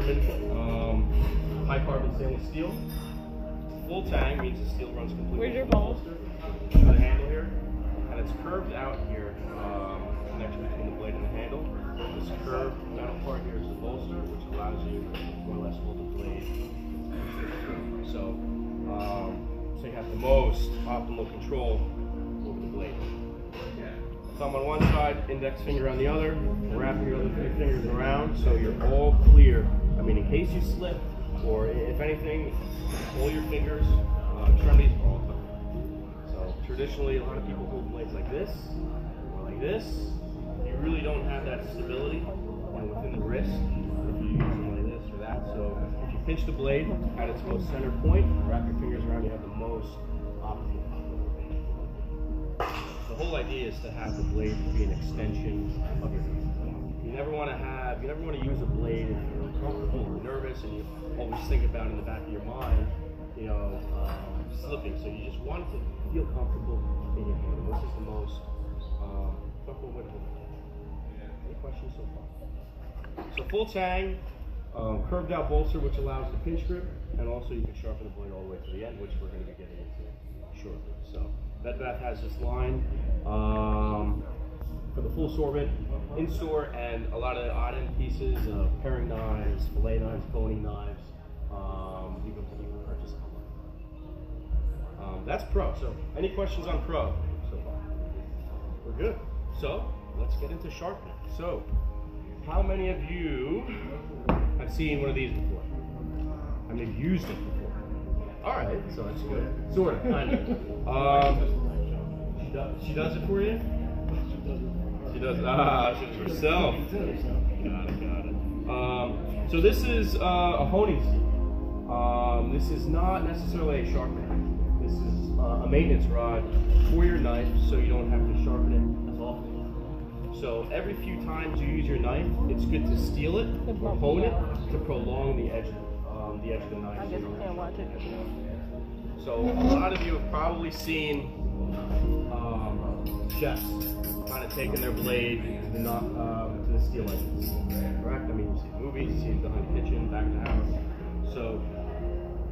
German high carbon stainless steel. Full tang means the steel runs completely. Where's your ball? To the handle here, and it's curved out here, connection between the blade and the handle. This curved metal part here is the bolster, which allows you to more or less hold the blade. So you have the most optimal control over the blade. Thumb on one side, index finger on the other, and wrapping your other three fingers around so you're all clear. I mean, in case you slip, or if anything, all your fingers, extremities are all covered. So traditionally, a lot of people hold blades like this, or like this. You really don't have that stability within the wrist if you use them like this or that. So if you pinch the blade at its most center point, wrap your fingers around, you have the most optimal. The whole idea is to have the blade be an extension of your hand. You never want to use a blade if you're uncomfortable or nervous, and you always think about in the back of your mind, slipping. So you just want to feel comfortable in your hand. This is the most comfortable way to hold it. Any questions so far? So full tang, curved out bolster, which allows the pinch grip, and also you can sharpen the blade all the way to the end, which we're going to be getting into shortly. So Bed Bath has this line for the full assortment in store, and a lot of odd end pieces, paring knives, fillet knives, boning knives. You can purchase online. That's Pro. So any questions on Pro so far? We're good. So let's get into sharpening. So how many of you have seen one of these before? How many have used it before? All right, so that's good. Sort of, kind of. She does it for you? She does. She does herself. Got it. So this is a honing steel. This is not necessarily a sharpener. This is a maintenance rod for your knife, so you don't have to sharpen it as often. So every few times you use your knife, it's good to steel it or hone it to prolong the edge of the knife. I just can't watch it. So a lot of you have probably seen chefs kind of taking their blade to the steel edges, correct? I mean, you see movies, you see it behind the kitchen, back of the house. So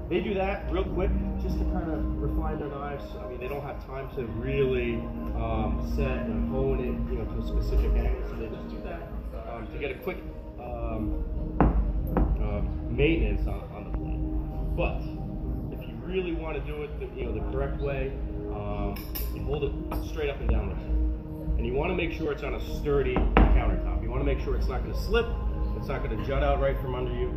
they do that real quick just to kind of refine their knives. I mean, they don't have time to really set and hone it, to a specific angle. So they just do that to get a quick maintenance on the blade. But if you really want to do it the correct way, you hold it straight up and down like so. And you want to make sure it's on a sturdy countertop. You want to make sure it's not going to slip, it's not going to jut out right from under you.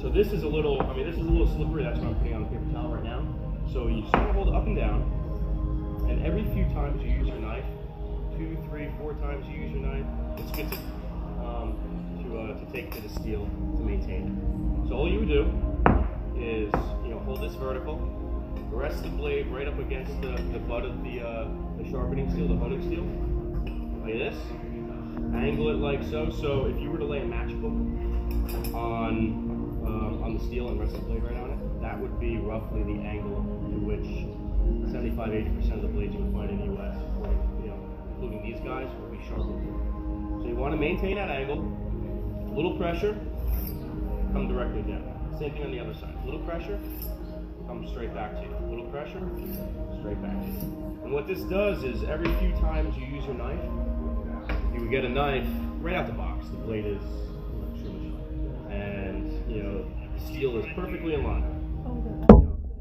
So this is a little slippery. That's why I'm putting on the paper towel right now. So you just want to hold it up and down, and every few times you use your knife, 2, 3, 4 times you use your knife, it's good to take to the steel to maintain it. So all you would do is hold this vertical, rest the blade right up against the butt of the sharpening steel, the honing steel, like this. Angle it like so. So if you were to lay a matchbook on the steel and rest the blade right on it, that would be roughly the angle to which 75–80% of the blades you would find in the U.S., including these guys, will be sharpened. So you want to maintain that angle. A little pressure, come directly down. Same thing on the other side. A little pressure, come straight back to you. A little pressure, straight back to you. And what this does is every few times you use your knife, you would get a knife right out the box. The blade is extremely sharp, and the steel is perfectly in line.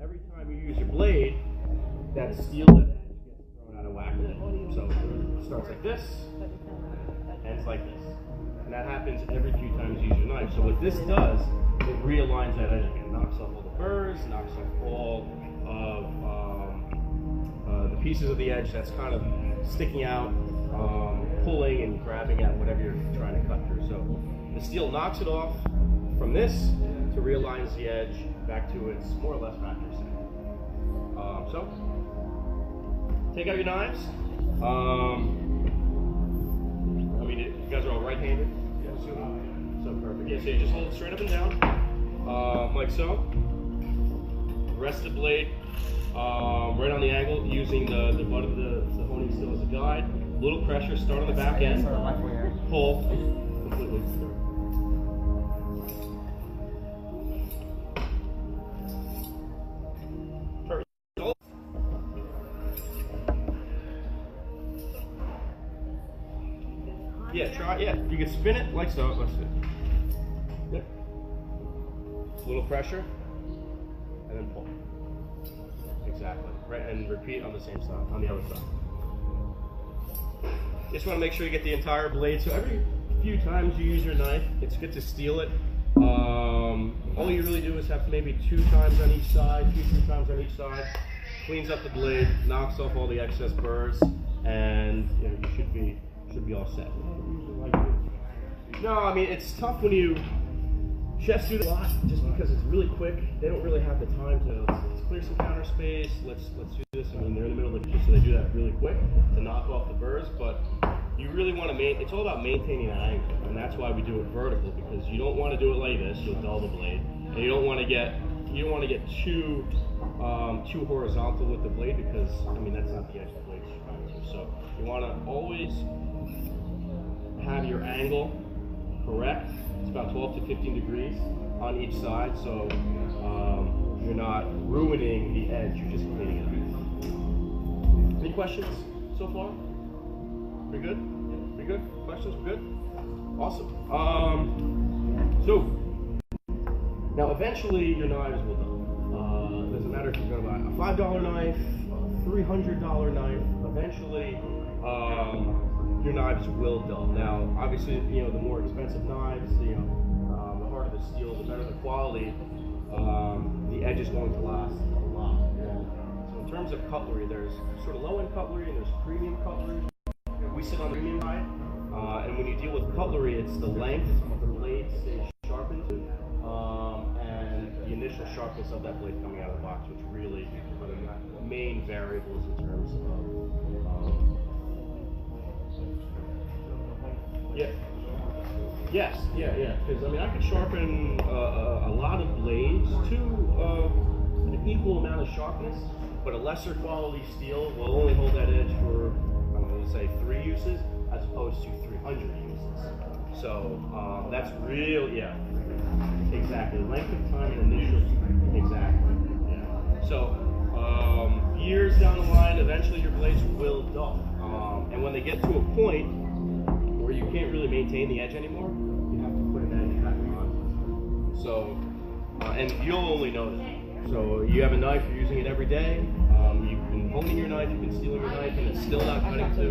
Every time you use your blade, that steel edge gets thrown out of whack. So it starts like this, and it's like this. And that happens every few times you use your knife. So what this does, it realigns that edge again, knocks off all the burrs, knocks off all of the pieces of the edge that's kind of sticking out, pulling and grabbing at whatever you're trying to cut through. So the steel knocks it off from this to realigns the edge back to its more or less factory setting. So take out your knives. You guys are all right-handed? Yeah, so perfect. Yeah, so you just hold it straight up and down, like so. Rest the blade right on the angle, using the butt of the honing steel as a guide. Little pressure, start on the back end, pull completely through. Yeah, try. Yeah, you can spin it like so. Let's see. Yep. A little pressure, and then pull. Exactly. Right, and repeat on the same side, on the other side. Just want to make sure you get the entire blade. So every few times you use your knife, it's good to steel it. All you really do is have maybe 2 times on each side, 2-3 times on each side. Cleans up the blade, knocks off all the excess burrs, and you know, you should be all set. No, I mean it's tough when chefs do a lot just because it's really quick. They don't really have the time to let's clear some counter space. Let's do this. I mean they're in the middle of the kitchen, so they do that really quick to knock off the burrs. But you really want to it's all about maintaining that angle, and that's why we do it vertical, because you don't want to do it like this. You'll dull the blade, and you don't want to get too horizontal with the blade, because I mean that's not the edge of the blade. So you want to always have your angle correct. It's about 12 to 15 degrees on each side, so you're not ruining the edge, you're just cleaning it up. Any questions so far? Pretty good? Pretty good? Questions? Good? Awesome. So, now eventually your knives will dull. Doesn't matter if you're going to buy a $5 knife, a $300 knife, eventually your knives will dull. Now, obviously, you know, the more expensive knives, you know, the harder the steel, the better the quality, the edge is going to last a lot. So in terms of cutlery, there's sort of low-end cutlery and there's premium cutlery. We sit on the premium side, and when you deal with cutlery, it's the length of the blade stays sharpened, and the initial sharpness of that blade coming out of the box, which really are the main variables in terms of yeah. Yes. Yeah. Because I mean, I could sharpen a lot of blades to an equal amount of sharpness, but a lesser quality steel will only hold that edge for, I'm going to say, 3 uses as opposed to 300 uses. So that's real. Yeah. Exactly. Length of time and initial. Exactly. Yeah. So years down the line, eventually your blades will dull, and when they get to a point where you can't really maintain the edge anymore, you have to put an edge back on. So, and you'll only notice. So you have a knife, you're using it every day, you've been honing your knife, you've been stealing your knife, and it's still not cutting to the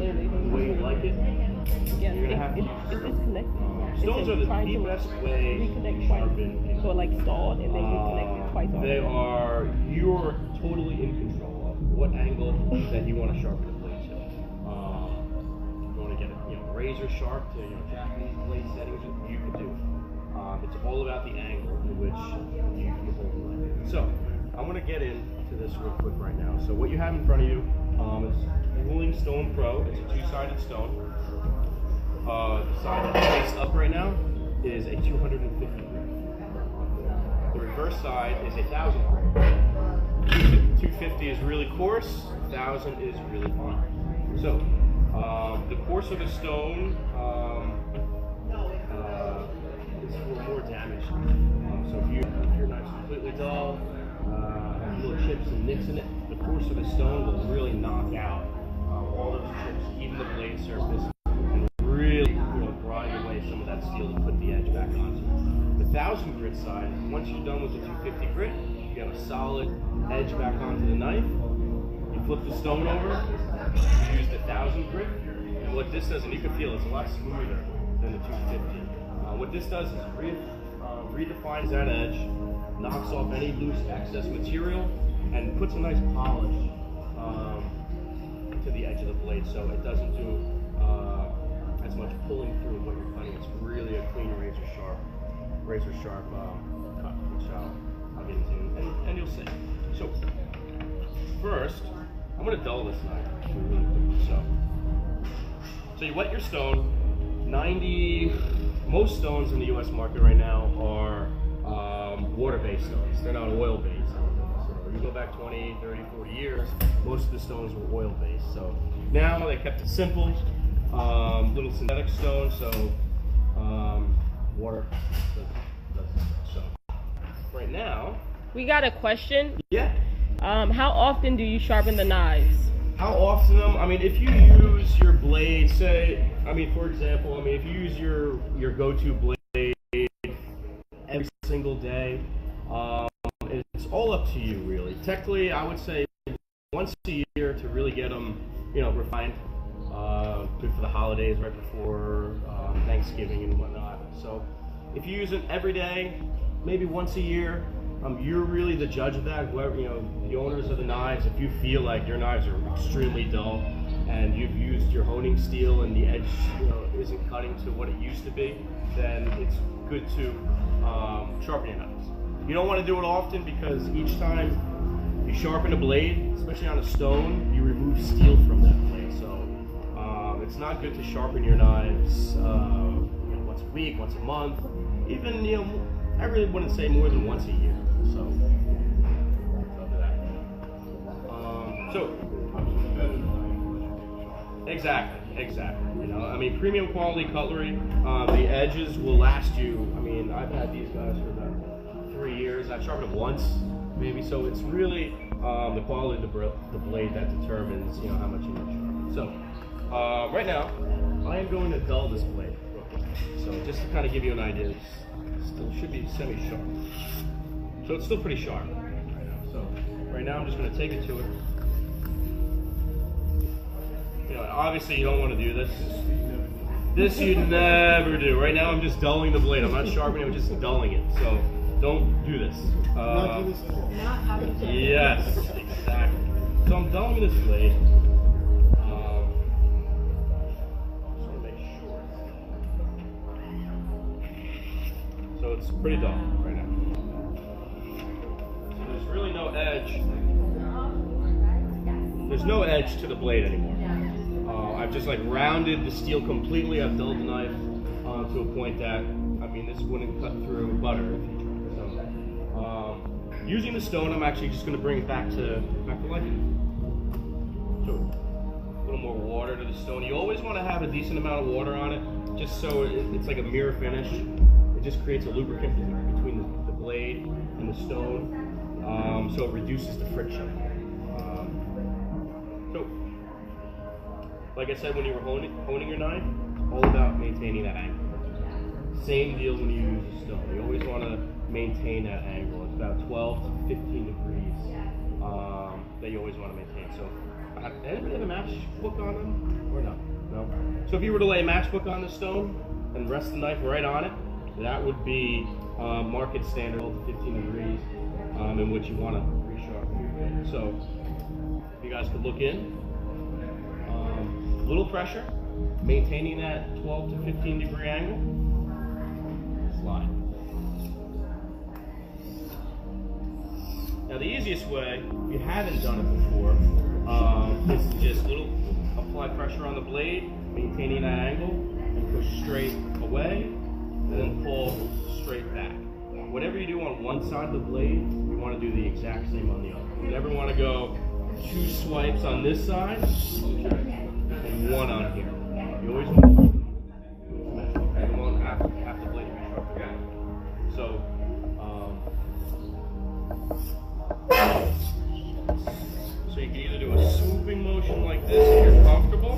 way you like it. You're going to have to use stones are the best way to sharpen. So like stalled and then you connect it twice over. You're totally in control of what angle that you want to sharpen the blade to. You want to get it, razor sharp to Japanese blade settings, you can do it. It's all about the angle in which you hold the knife. So I'm going to get into this real quick right now. So what you have in front of you is Ruling Stone Pro. It's a 2-sided stone. The side that's faced up right now is a 250 grit. The reverse side is 1,000 grit. 250 is really coarse, 1,000 is really fine. So the coarser the stone is for more damage. So if your knife's completely dull, has little chips and nicks in it, the coarser the stone will really knock out all those chips, even the blade surface, and really grind away some of that steel to put the edge back onto. The 1,000 grit side, once you're done with the 250 grit, you have a solid edge back onto the knife. You flip the stone over, you use the 1,000 grit, and what this does, and you can feel it's a lot smoother than the 250. What this does is redefines that edge, knocks off any loose excess material, and puts a nice polish to the edge of the blade, so it doesn't do as much pulling through what you're cutting. It's really a clean razor sharp cut, which I'll get into, and you'll see. So first, I'm going to dull this knife really quick. So you wet your stone. Most stones in the U.S. market right now are water-based stones. They're not oil-based. So you go back 20, 30, 40 years, most of the stones were oil-based. So now they kept it simple, little synthetic stone, so water does. So right now, we got a question. Yeah. How often do you sharpen the knives? How often? I mean, if you use your blade, say, I mean, for example, I mean, if you use your go-to blade every single day, it's all up to you, really. Technically, I would say once a year to really get them, you know, refined. Good for the holidays right before Thanksgiving and whatnot. So if you use it every day, maybe once a year, you're really the judge of that. Whoever, you know, the owners of the knives, if you feel like your knives are extremely dull and you've used your honing steel and the edge, you know, isn't cutting to what it used to be, then it's good to sharpen your knives. You don't want to do it often because each time you sharpen a blade, especially on a stone, you remove steel from that blade. So it's not good to sharpen your knives once a week, once a month, even, you know, I really wouldn't say more than once a year. So, after that. Exactly. You know, I mean, premium quality cutlery. The edges will last you. I mean, I've had these guys for about 3 years. I've sharpened them once, maybe. So it's really the quality of the blade that determines, you know, how much you need to sharpen. So, right now, I am going to dull this blade. So just to kind of give you an idea, it still should be semi-sharp. So it's still pretty sharp right now. So right now I'm just going to take it to it. You know, obviously you don't want to do this. This you never do. Right now I'm just dulling the blade. I'm not sharpening, I'm just dulling it. So don't do this. Yes, exactly. So I'm dulling this blade. So it's pretty dull right now. So there's really no edge. There's no edge to the blade anymore. I've just like rounded the steel completely. I've dulled the knife to a point that, I mean, this wouldn't cut through butter if you tried. So using the stone, I'm actually just going to bring it back to life. So a little more water to the stone. You always want to have a decent amount of water on it, just so it's like a mirror finish. Just creates a lubricant between the blade and the stone, so it reduces the friction. So, like I said, when you were honing your knife, it's all about maintaining that angle. Same deal when you use a stone. You always want to maintain that angle. It's about 12 to 15 degrees that you always want to maintain. So, anybody have a matchbook on them or no? No. So if you were to lay a matchbook on the stone and rest the knife right on it, that would be market standard, 12 to 15 degrees, in which you want to resharpen. So, if you guys could look in, little pressure, maintaining that 12 to 15 degree angle, slide. Now the easiest way, if you haven't done it before, is to just apply pressure on the blade, maintaining that angle, and push straight away, and then pull straight back. Whatever you do on one side of the blade, you want to do the exact same on the other. You never want to go 2 swipes on this side and 1 on here. You always want half the blade to be sharp again. So, so you can either do a swooping motion like this if you're comfortable.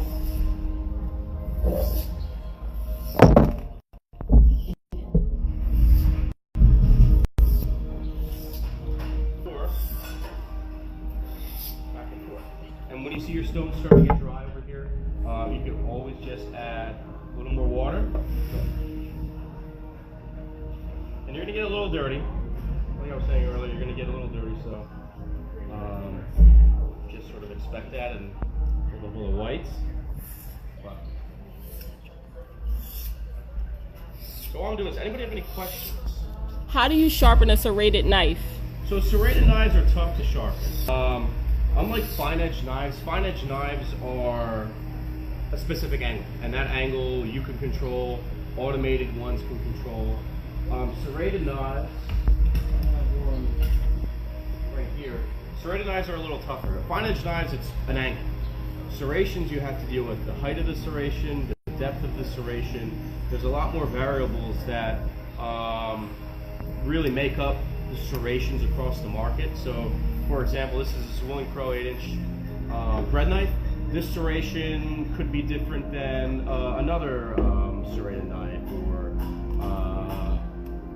And when you see your stone starting to get dry over here, you can always just add a little more water. And you're going to get a little dirty. Like I was saying earlier, you're going to get a little dirty, so just sort of expect that and a little of whites. So all I'm doing is, anybody have any questions? How do you sharpen a serrated knife? So serrated knives are tough to sharpen. Unlike fine edge knives are a specific angle, and that angle you can control, automated ones can control. Serrated knives, right here, serrated knives are a little tougher. Fine edge knives, it's an angle. Serrations, you have to deal with the height of the serration, the depth of the serration. There's a lot more variables that really make up the serrations across the market. So, for example, this is a Swilling Pro 8-inch bread knife. This serration could be different than another serrated knife, or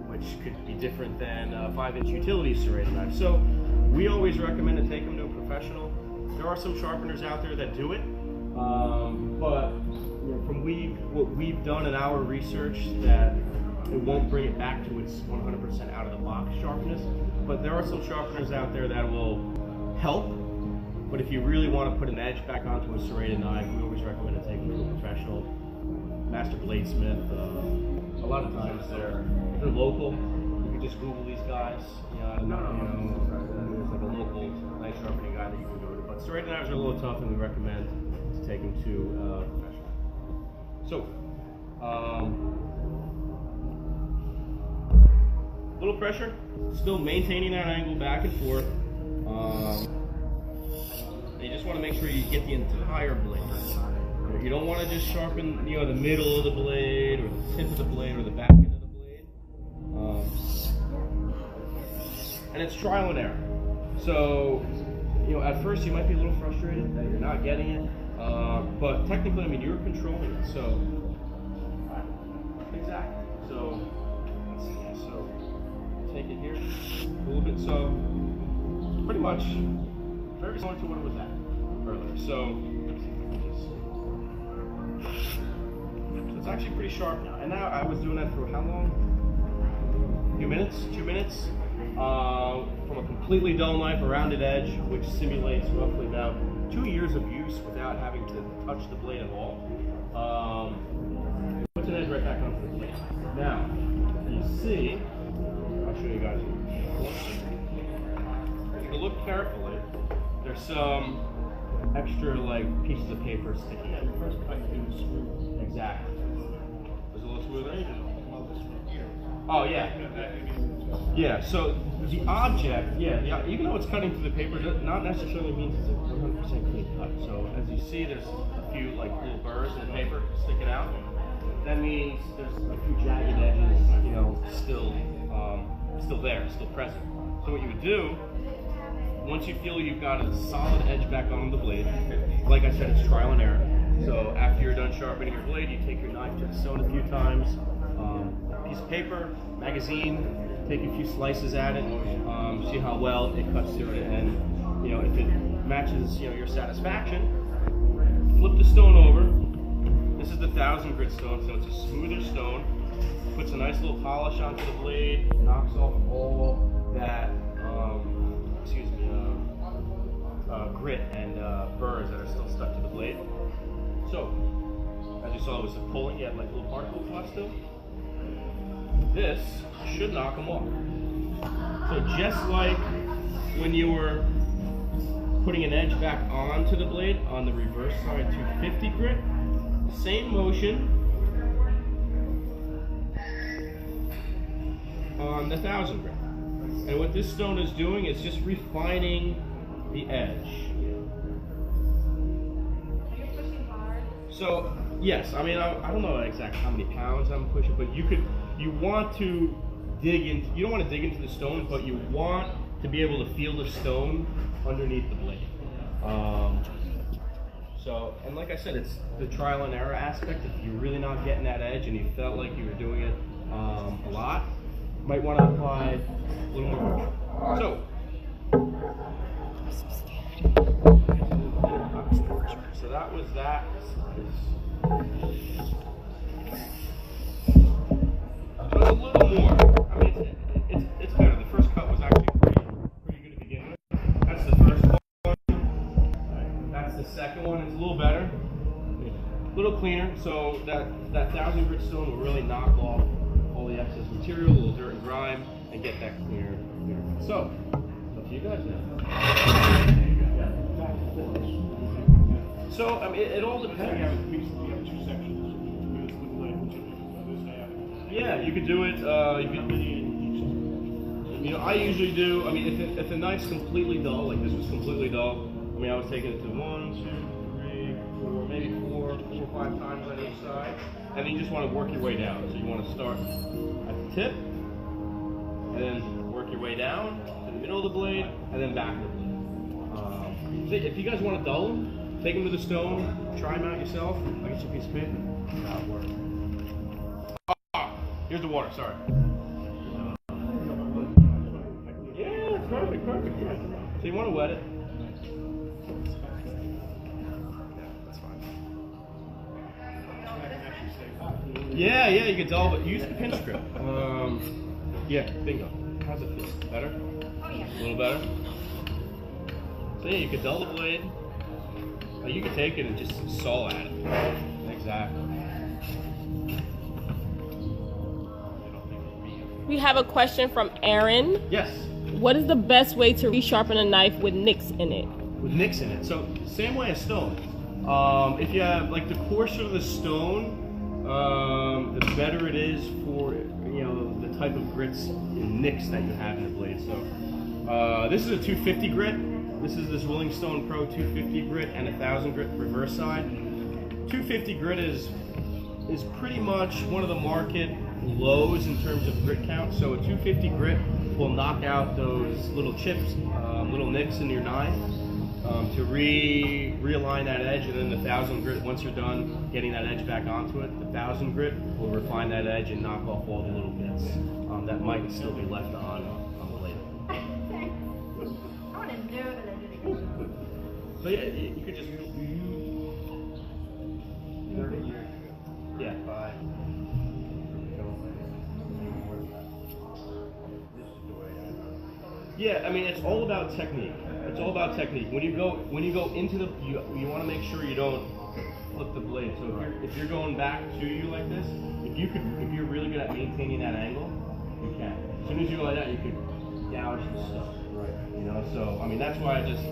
which could be different than a 5-inch utility serrated knife. So we always recommend to take them to a professional. There are some sharpeners out there that do it, but from what we've done in our research, that it won't bring it back to its 100% out of the box sharpness. But there are some sharpeners out there that will help. But if you really want to put an edge back onto a serrated knife, we always recommend to take it to a professional, master bladesmith. A lot of times they're local. You can just Google these guys. There's like a local knife sharpening guy that you can go to. But serrated knives are a little tough, and we recommend to take them to a professional. So, little pressure, still maintaining that angle back and forth. And you just want to make sure you get the entire blade. You don't want to just sharpen, the middle of the blade, or the tip of the blade, or the back end of the blade. And it's trial and error. So, at first you might be a little frustrated that you're not getting it, but technically, you're controlling it. So, exactly. So, let's see. So, take it here a little bit. So, pretty much very similar to what it was at earlier. So it's actually pretty sharp now. And now I was doing that for how long? A few minutes, 2 minutes. From a completely dull knife, a rounded edge, which simulates roughly about 2 years of use without having to touch the blade at all. Puts an edge right back onto the blade. Now, you see, I'll show you guys. If you look carefully, there's some extra pieces of paper sticking out. First cut is smooth. Exactly. Is it a little smoother? Oh yeah. Yeah. So the object, even though it's cutting through the paper, not necessarily means it's a 100% clean cut. So as you see, there's a few little burrs in the paper sticking out. That means there's a few jagged edges, still there, still present. So what you would do, once you feel you've got a solid edge back on the blade, like I said, it's trial and error. So after you're done sharpening your blade, you take your knife to the stone a few times, piece of paper, magazine, take a few slices at it, see how well it cuts through it, and if it matches your satisfaction, flip the stone over. This is the 1000 grit stone, so it's a smoother stone. Puts a nice little polish onto the blade, knocks off all that grit and burrs that are still stuck to the blade. So, as you saw, it was the pulling, you had little particles left still. This should knock them off. So just like when you were putting an edge back onto the blade on the reverse side 250 grit, same motion on the 1000 grit. And what this stone is doing is just refining the edge. You're pushing hard. So yes, I don't know exactly how many pounds I'm pushing, but you want to dig in. You don't want to dig into the stone, but you want to be able to feel the stone underneath the blade. So, and like I said, it's the trial and error aspect. If you're really not getting that edge and you felt like you were doing it a lot, you might want to apply a little more pressure. So, so that was that. So it's a little more. It's better. The first cut was actually pretty good to begin with. That's the first one. That's the second one. It's a little better, a little cleaner. So that 1000 grit stone will really knock off all the excess material, a little dirt and grime, and get that clear. So, up to you guys now. So it all depends. You have two sections. Yeah, you could do it. I usually do. If the knife's completely dull, like this was completely dull. I was taking it to 1, 2, 3, 4, maybe 4 or 5 times on each side, and then you just want to work your way down. So you want to start at the tip, and then work your way down to the middle of the blade, and then back of the blade. If you guys want to dull them, take them to the stone, try them out yourself. I'll get you a piece of paper. That'll work. Ah, here's the water, sorry. Yeah, perfect. Yeah. So you want to wet it. Yeah, you can dull, but use the pinch grip. Yeah, bingo. How's it feel? Better? Oh yeah. A little better? So yeah, you could dull the blade. You could take it and just saw at it. Exactly. We have a question from Aaron. Yes. What is the best way to resharpen a knife with nicks in it? With nicks in it. So same way as stone. If you have like the coarser the stone, the better it is for the type of grits and nicks that you have in the blade. So this is a 250 grit. This is this Willing Stone Pro 250 grit and 1000 grit reverse side. 250 grit is pretty much one of the market lows in terms of grit count. So a 250 grit will knock out those little chips, little nicks in your knife. To realign that edge, and then the 1000 grit, once you're done getting that edge back onto it, the 1000 grit will refine that edge and knock off all the little bits that might still be left on the blade. I want to know that I did a good job. So yeah, you could just 30 years ago. Yeah. 5. Yeah, I mean it's all about technique. It's all about technique. When you go into the, you want to make sure you don't flip the blade. So if you're going back to you like this, if you're really good at maintaining that angle, you can. As soon as you go like that, you could gouge and stuff. Right. So I mean that's why I just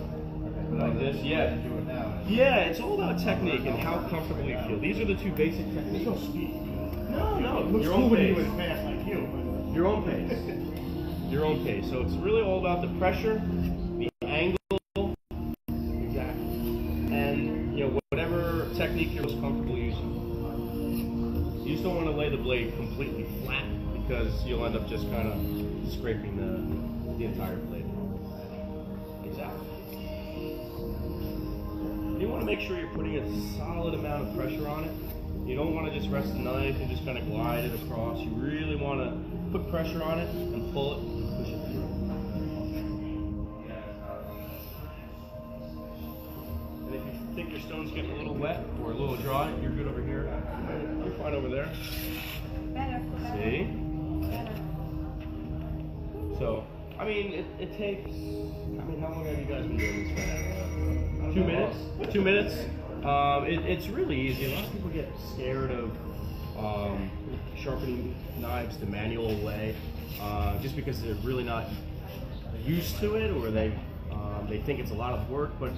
like this. Yeah. Do it now. Yeah, it's all about technique and how comfortable you feel. These are the two basic techniques. There's no speed. No. It looks Your cool own when you pace. do it fast like you. But Your own pace. Your own pace. So it's really all about the pressure, the angle, exactly, and whatever technique you're most comfortable using. You just don't want to lay the blade completely flat because you'll end up just kind of scraping the entire blade. Exactly. You want to make sure you're putting a solid amount of pressure on it. You don't want to just rest the knife and just kind of glide it across. You really want to put pressure on it and pull it and push it through. And if you think your stone's getting a little wet or a little dry, you're good over here. You're fine over there. Better. See? Better. So, I mean, it takes, how long have you guys been doing this for now? 2 minutes? 2 minutes? It's really easy. A lot of people get scared of sharpening knives the manual way, just because they're really not used to it, or they think it's a lot of work. But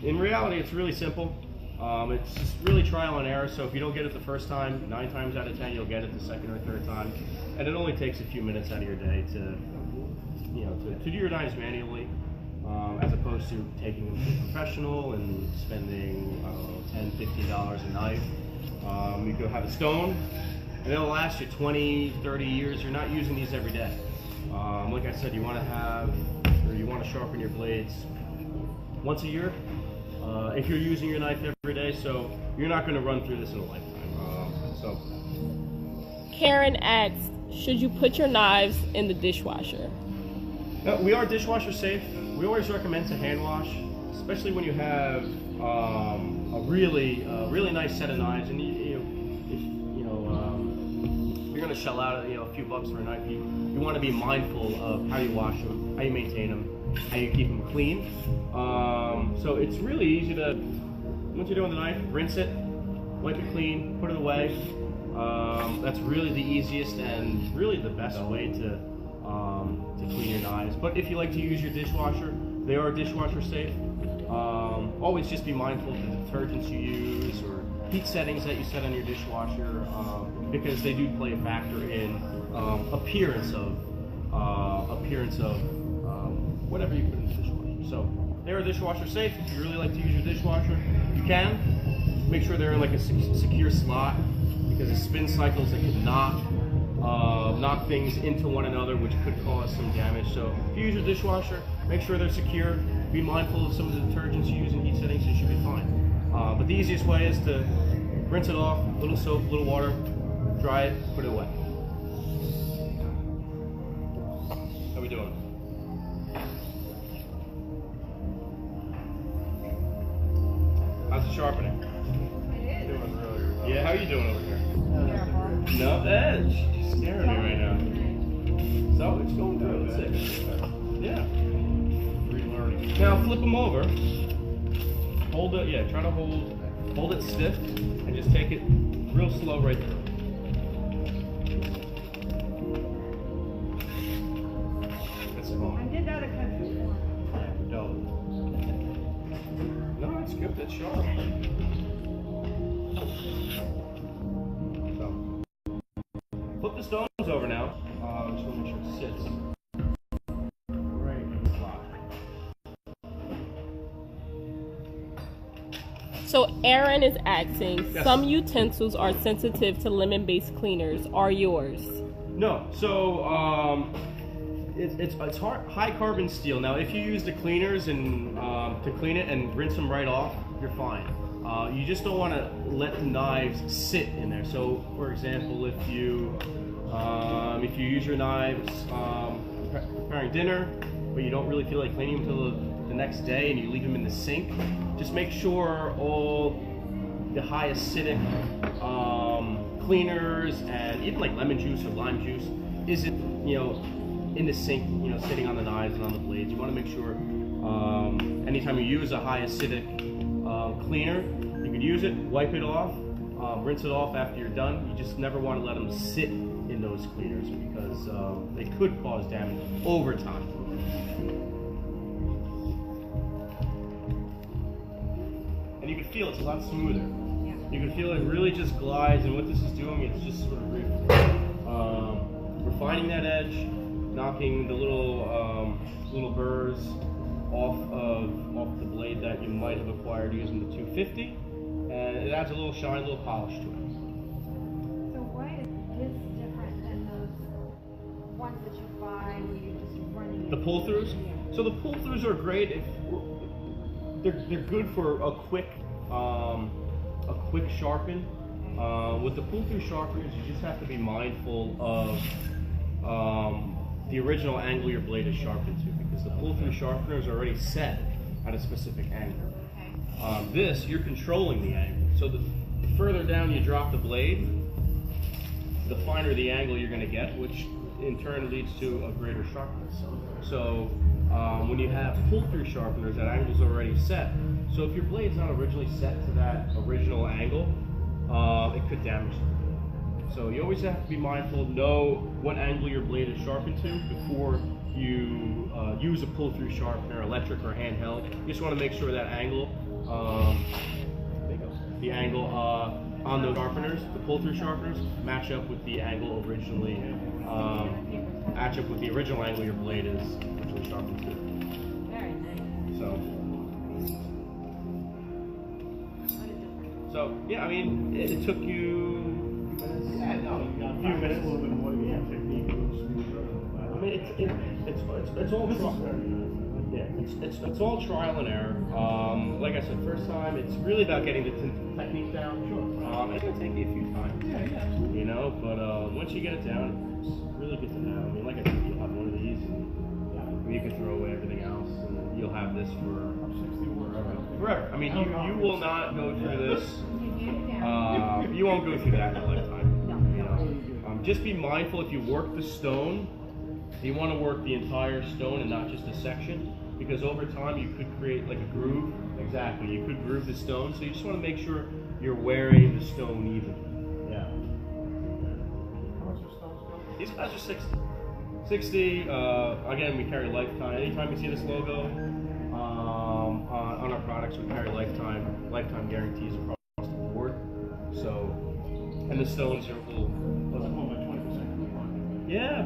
in reality, it's really simple. It's just really trial and error. So if you don't get it the first time, 9 times out of 10 you'll get it the second or third time, and it only takes a few minutes out of your day to do your knives manually. As opposed to taking them to a professional and spending $10, $15 a knife. You could have a stone and it'll last you 20, 30 years. You're not using these every day. Like I said, you want to sharpen your blades once a year if you're using your knife every day, so you're not going to run through this in a lifetime. Karen asks, should you put your knives in the dishwasher? We are dishwasher safe. We always recommend to hand wash, especially when you have a really nice set of knives, and if you're going to shell out a few bucks for a knife, you want to be mindful of how you wash them, how you maintain them, how you keep them clean. So it's really easy to, once you're doing the knife, rinse it, wipe it clean, put it away. That's really the easiest and really the best way to clean your knives. But if you like to use your dishwasher, they are dishwasher safe. Always just be mindful of the detergents you use or heat settings that you set on your dishwasher, because they do play a factor in appearance of whatever you put in the dishwasher. So they are dishwasher safe. If you really like to use your dishwasher, you can. Make sure they're in like a secure slot, because the spin cycles that can knock things into one another, which could cause some damage. So if you use your dishwasher, make sure they're secure. be mindful of some of the detergents you use in heat settings, you should be fine. But the easiest way is to rinse it off, little soap, little water, dry it, put it away. How we doing? How's the sharpening? Doing really well. Yeah, how are you doing over here? No edge. She's scaring me right now. So it's going good. Let's see. Yeah. Relearning. Now flip them over. Hold it. Yeah. Try to hold it stiff and just take it real slow right through. That's I fine. did that a country before. No. No, it's good. That's sharp. So flip the stones over now. Just want to make sure it sits right in the slot. So Aaron is asking, Yes. some utensils are sensitive to lemon-based cleaners. Are yours? No, so it's high carbon steel. Now, if you use the cleaners and to clean it and rinse them right off, you're fine. You just don't want to let the knives sit in there. So, for example, if you use your knives preparing dinner, but you don't really feel like cleaning them until the next day, and you leave them in the sink, just make sure all the high acidic cleaners and even like lemon juice or lime juice isn't, in the sink, sitting on the knives and on the blades. You want to make sure anytime you use a high acidic cleaner, you can use it, wipe it off, rinse it off after you're done. You just never want to let them sit in those cleaners because they could cause damage over time. And you can feel it's a lot smoother. Yeah. You can feel it really just glides, and what this is doing, it's just sort of refining that edge, knocking the little burrs off the blade that you might have acquired using the 250, and it adds a little shine, a little polish to it. So why is this different than those ones that you buy where you're just running it? The pull-throughs? Yeah. So the pull-throughs are great. They're good for a quick sharpen. With the pull-through sharpeners, you just have to be mindful of the original angle your blade is sharpened to, because the pull-through sharpener is already set at a specific angle. Okay. This, you're controlling the angle. So the further down you drop the blade, the finer the angle you're going to get, which in turn leads to a greater sharpness. So when you have pull-through sharpeners, that angle's already set. So if your blade's not originally set to that original angle, it could damage it. So you always have to be mindful, know what angle your blade is sharpened to before you use a pull-through sharpener, electric or handheld. You just want to make sure that angle, there you go, the angle on those sharpeners, the pull-through sharpeners, match up with the angle originally, match up with the original angle your blade is originally sharpened to. Very nice. So yeah, I mean, it took you a few minutes. A little bit more, yeah, technique, a little smoother. I mean, it's all it's all trial and error. Like I said, first time, it's really about getting the technique down. Sure. It's gonna take you a few times. Yeah. But once you get it down, it's really good to have. I mean, like I said, you'll have one of these, and you can throw away everything else, and you'll have this for forever. I mean, you will not go through this. You won't go through that in a lifetime. Just be mindful if you work the stone, you want to work the entire stone and not just a section, because over time you could create like a groove. Exactly, you could groove the stone, so you just want to make sure you're wearing the stone even. Yeah. These guys are 60. 60, again, we carry lifetime. Anytime you see this logo on our products, we carry lifetime guarantees across the board. So, and the stones are full. Yeah.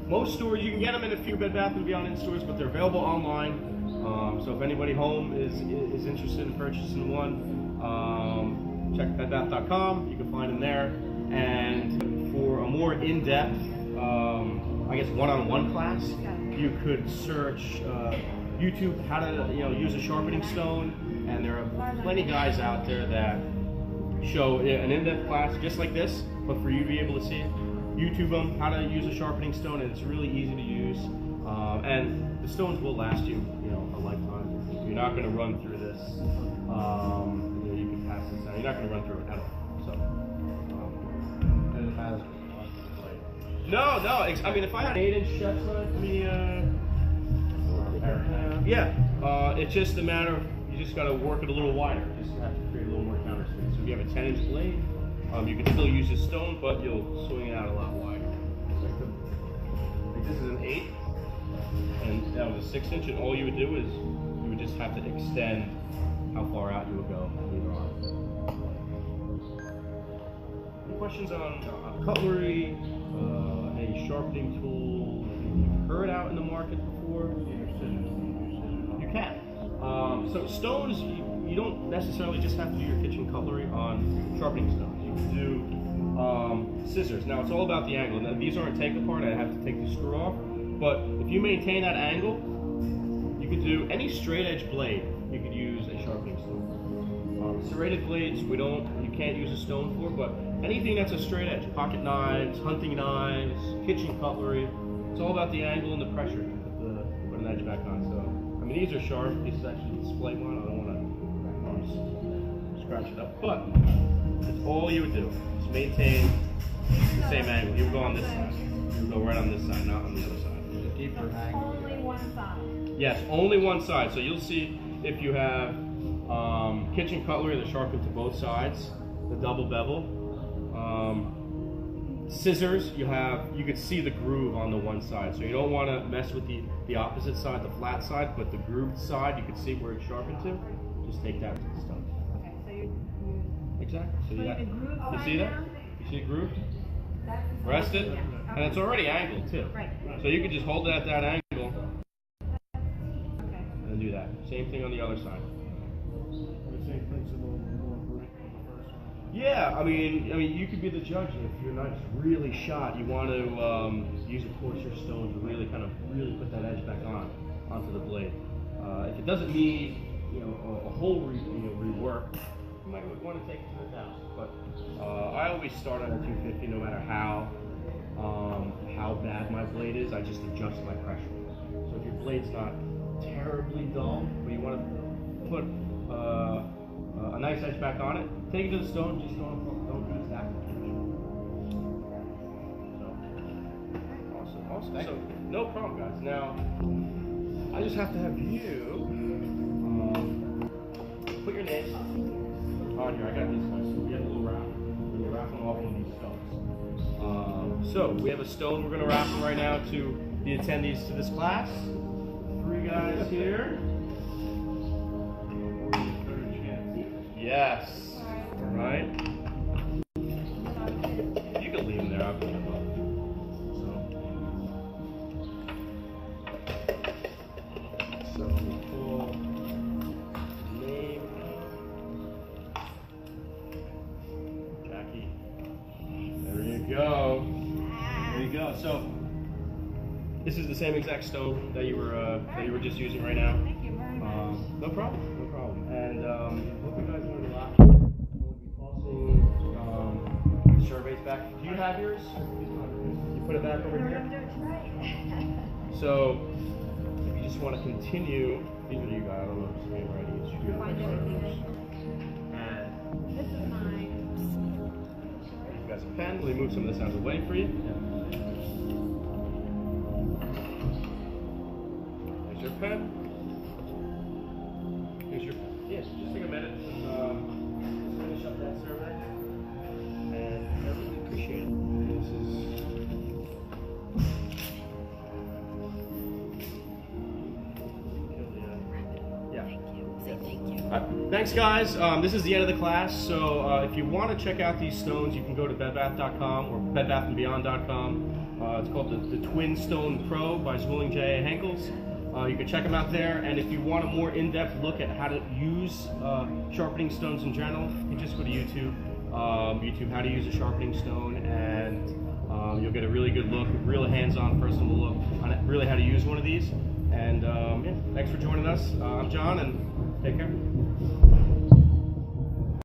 Most stores, you can get them in a few Bed Bath & Beyond stores, but they're available online. So if anybody home is interested in purchasing one, check bedbath.com. You can find them there. And for a more in-depth, I guess one-on-one class, you could search YouTube how to use a sharpening stone, and there are plenty of guys out there that show an in-depth class just like this, but for you to be able to see it. YouTube them how to use a sharpening stone, and it's really easy to use. And the stones will last you, a lifetime. You're not going to run through this. You can pass this out. You're not going to run through it at all. So. And it has No. I mean, if I had an 8-inch chestnut, it's just a matter of you just got to work it a little wider. You just have to create a little more counter swing. So if you have a 10-inch blade, you can still use this stone, but you'll swing it out a lot wider. Like this is an 8, and that was a 6-inch, and all you would do is you would just have to extend how far out you would go on either arm. Any questions on cutlery, any sharpening tools you've heard out in the market before? You can. So stones, you don't necessarily just have to do your kitchen cutlery on sharpening stones. You can do scissors. Now it's all about the angle. Now these aren't take apart, I have to take the screw off. But if you maintain that angle, you could do any straight edge blade. You could use a sharpening stone. Serrated blades, you can't use a stone for, but anything that's a straight edge, pocket knives, hunting knives, kitchen cutlery, it's all about the angle and the pressure to put an edge back on. So, I mean, these are sharp. This is actually a display one. I don't want to scratch it up, but that's all you would do. Just maintain the same angle. You would go on this side. You would go right on this side, not on the other side. deeper angle. Only one side. Yes, only one side. So you'll see if you have kitchen cutlery that's sharpened to both sides, the double bevel. Scissors, you could see the groove on the one side. So you don't want to mess with the opposite side, the flat side, but the grooved side, you can see where it's sharpened to. Just take that to the stone. Okay, so you Exactly. So put the groove you side see that? down? You see it grooved? That's Rest it, yeah. and it's already angled too. Right. So you could just hold it at that angle Okay. and do that. Same thing on the other side. The same principle, more brick on the first one. Yeah, I mean, you could be the judge. If your knife's really shot, you want to use a coarser stone to really put that edge back onto the blade. If it doesn't need a whole rework, you might want to take it to 1,000. But I always start at a 250, no matter how bad my blade is. I just adjust my pressure. So if your blade's not terribly dull, but you want to put a nice edge back on it, take it to the stone. Just don't use that much. So, awesome. So, no problem, guys. Now, I just have to have you put your names on here. I got these ones. So we have a little wrap. We're gonna wrap them off on these stones. So we have a stone. We're gonna wrap them right now to the attendees to this class. 3 guys here. Yes. All right. You can leave them there. I'll put them up. So we pull name. Jackie. There you go. There you go. So this is the same exact stone that you were just using right now. Thank you very much. No problem. And hope you guys learned a lot. We'll be tossing surveys back. Do you have yours? You put it back over We're here? gonna do it tonight. So, if you just want to continue, these are you guys. I don't know if it's being ready. It's you. Find everything. And This is mine. you guys a pen. Let me move some of this out of the way for you. There's your pen. Here's your pen. Yes, just take a minute and finish up that survey. And I really appreciate it. This is thanks, guys. This is the end of the class. So if you want to check out these stones, you can go to bedbath.com or bedbathandbeyond.com. It's called the Twin Stone Pro by Zwilling J.A. Henkels. You can check them out there. And if you want a more in-depth look at how to use sharpening stones in general, you just go to YouTube. YouTube, how to use a sharpening stone, and you'll get a really good look, real hands-on personal look on really how to use one of these. And yeah, thanks for joining us. I'm John, and take care.